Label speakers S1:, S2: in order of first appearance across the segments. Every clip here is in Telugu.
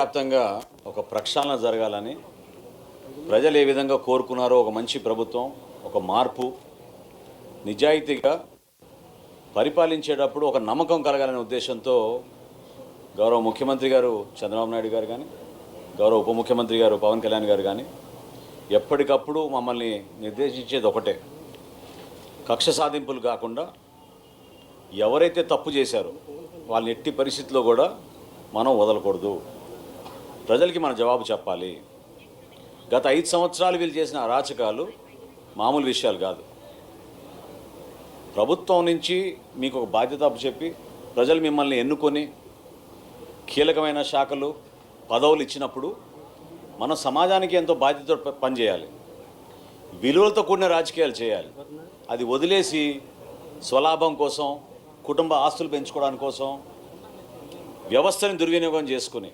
S1: వ్యాప్తంగా ఒక ప్రక్షాళన జరగాలని ప్రజలు ఏ విధంగా కోరుకున్నారో ఒక మంచి ప్రభుత్వం, ఒక మార్పు, నిజాయితీగా పరిపాలించేటప్పుడు ఒక నమ్మకం కలగాలనే ఉద్దేశంతో గౌరవ ముఖ్యమంత్రి గారు చంద్రబాబు నాయుడు గారు కానీ, గౌరవ ఉప ముఖ్యమంత్రి గారు పవన్ కళ్యాణ్ గారు కానీ ఎప్పటికప్పుడు మమ్మల్ని నిర్దేశించేది ఒకటే, కక్ష సాధింపులు కాకుండా ఎవరైతే తప్పు చేశారో వాళ్ళని ఎట్టి పరిస్థితిలో కూడా మనం వదలకూడదు, ప్రజలకి మన జవాబు చెప్పాలి. గత 5 సంవత్సరాలు వీళ్ళు చేసిన అరాచకాలు మామూలు విషయాలు కాదు. ప్రభుత్వం నుంచి మీకు ఒక బాధ్యత అప్పచెప్పి ప్రజలు మిమ్మల్ని ఎన్నుకొని కీలకమైన శాఖలు పదవులు ఇచ్చినప్పుడు మన సమాజానికి ఎంతో బాధ్యతతో పనిచేయాలి, విలువలతో కూడిన రాజకీయాలు చేయాలి. అది వదిలేసి స్వలాభం కోసం, కుటుంబ ఆస్తులు పెంచుకోవడానికి కోసం వ్యవస్థని దుర్వినియోగం చేసుకుని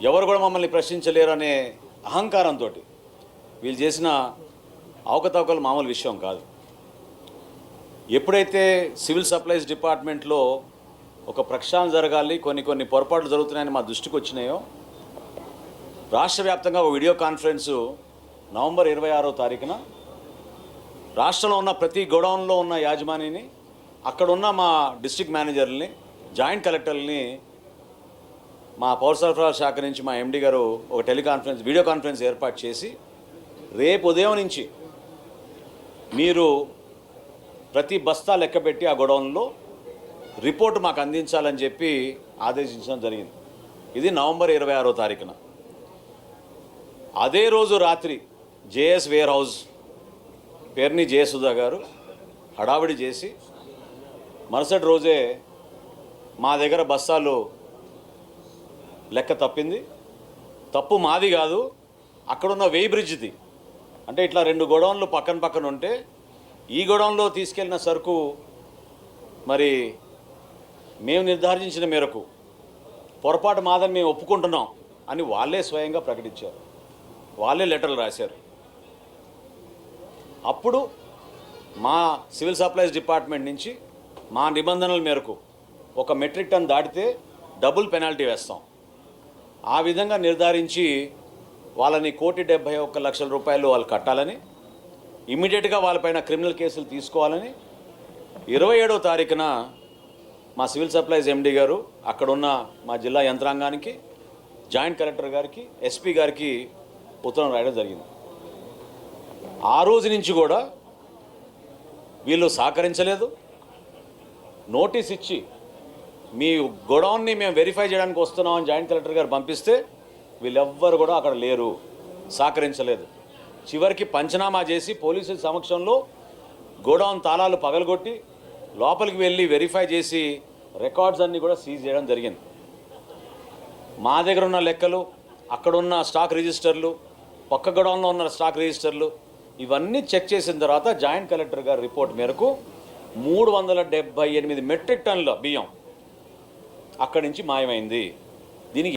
S1: ఎవరు కూడా మమ్మల్ని ప్రశ్నించలేరు అనే అహంకారంతో వీళ్ళు చేసిన అవకతవకలు మామూలు విషయం కాదు. ఎప్పుడైతే సివిల్ సప్లైస్ డిపార్ట్మెంట్లో ఒక ప్రక్షాళన జరగాలి, కొన్ని పొరపాట్లు జరుగుతున్నాయని మా దృష్టికి వచ్చినాయో, రాష్ట్ర వ్యాప్తంగా ఒక వీడియో కాన్ఫరెన్సు నవంబర్ 26వ తారీఖున రాష్ట్రంలో ఉన్న ప్రతి గోడౌన్లో ఉన్న యాజమానిని, అక్కడున్న మా డిస్ట్రిక్ట్ మేనేజర్ని, జాయింట్ కలెక్టర్ని మా పౌర సరఫరాల శాఖ నుంచి మా ఎండి గారు ఒక వీడియో కాన్ఫరెన్స్ ఏర్పాటు చేసి, రేపు ఉదయం నుంచి మీరు ప్రతి బస్తా లెక్కపెట్టి ఆ గొడవల్లో రిపోర్ట్ మాకు అందించాలని చెప్పి ఆదేశించడం జరిగింది. ఇది నవంబర్ 26వ తారీఖున. అదే రోజు రాత్రి జేఎస్ వేర్ హౌస్ పేరుని జయసుధా గారు హడావిడి చేసి మరుసటి రోజే మా దగ్గర బస్తాలు లెక్క తప్పింది, తప్పు మాది కాదు, అక్కడున్న వెయ్యి బ్రిడ్జ్ది. అంటే ఇట్లా 2 గోడౌన్లు పక్కన పక్కన ఉంటే ఈ గోడౌన్లో తీసుకెళ్లిన సరుకు మరి మేము నిర్ధారించిన మేరకు పొరపాటు మాదని మేము ఒప్పుకుంటున్నాం అని వాళ్ళే స్వయంగా ప్రకటించారు, వాళ్ళే లెటర్లు రాశారు. అప్పుడు మా సివిల్ సప్లైస్ డిపార్ట్మెంట్ నుంచి మా నిబంధనల మేరకు 1 మెట్రిక్ టన్ దాటితే డబుల్ పెనాల్టీ వేస్తాం. ఆ విధంగా నిర్ధారించి వాళ్ళని 1,71,00,000 రూపాయలు వాళ్ళు కట్టాలని, ఇమ్మీడియట్గా వాళ్ళపైన క్రిమినల్ కేసులు తీసుకోవాలని 27వ తారీఖున మా సివిల్ సప్లైస్ ఎండి గారు అక్కడున్న మా జిల్లా యంత్రాంగానికి, జాయింట్ కలెక్టర్ గారికి, ఎస్పీ గారికి ఉత్తరం రాయడం జరిగింది. ఆ రోజు నుంచి కూడా వీళ్ళు సహకరించలేదు. నోటీస్ ఇచ్చి మీ గోడౌన్ని మేము వెరిఫై చేయడానికి వస్తున్నామని జాయింట్ కలెక్టర్ గారు పంపిస్తే వీళ్ళెవ్వరు కూడా అక్కడ లేరు, సహకరించలేదు. చివరికి పంచనామా చేసి పోలీసుల సమక్షంలో గోడౌన్ తాళాలు పగలగొట్టి లోపలికి వెళ్ళి వెరిఫై చేసి రికార్డ్స్ అన్నీ కూడా సీజ్ చేయడం జరిగింది. మా దగ్గర ఉన్న లెక్కలు, అక్కడున్న స్టాక్ రిజిస్టర్లు, పక్క గోడౌన్లో ఉన్న స్టాక్ రిజిస్టర్లు ఇవన్నీ చెక్ చేసిన తర్వాత జాయింట్ కలెక్టర్ గారి రిపోర్ట్ మేరకు 378 మెట్రిక్ టన్నుల బియ్యం అక్కడి నుంచి మాయమైంది. దీనికి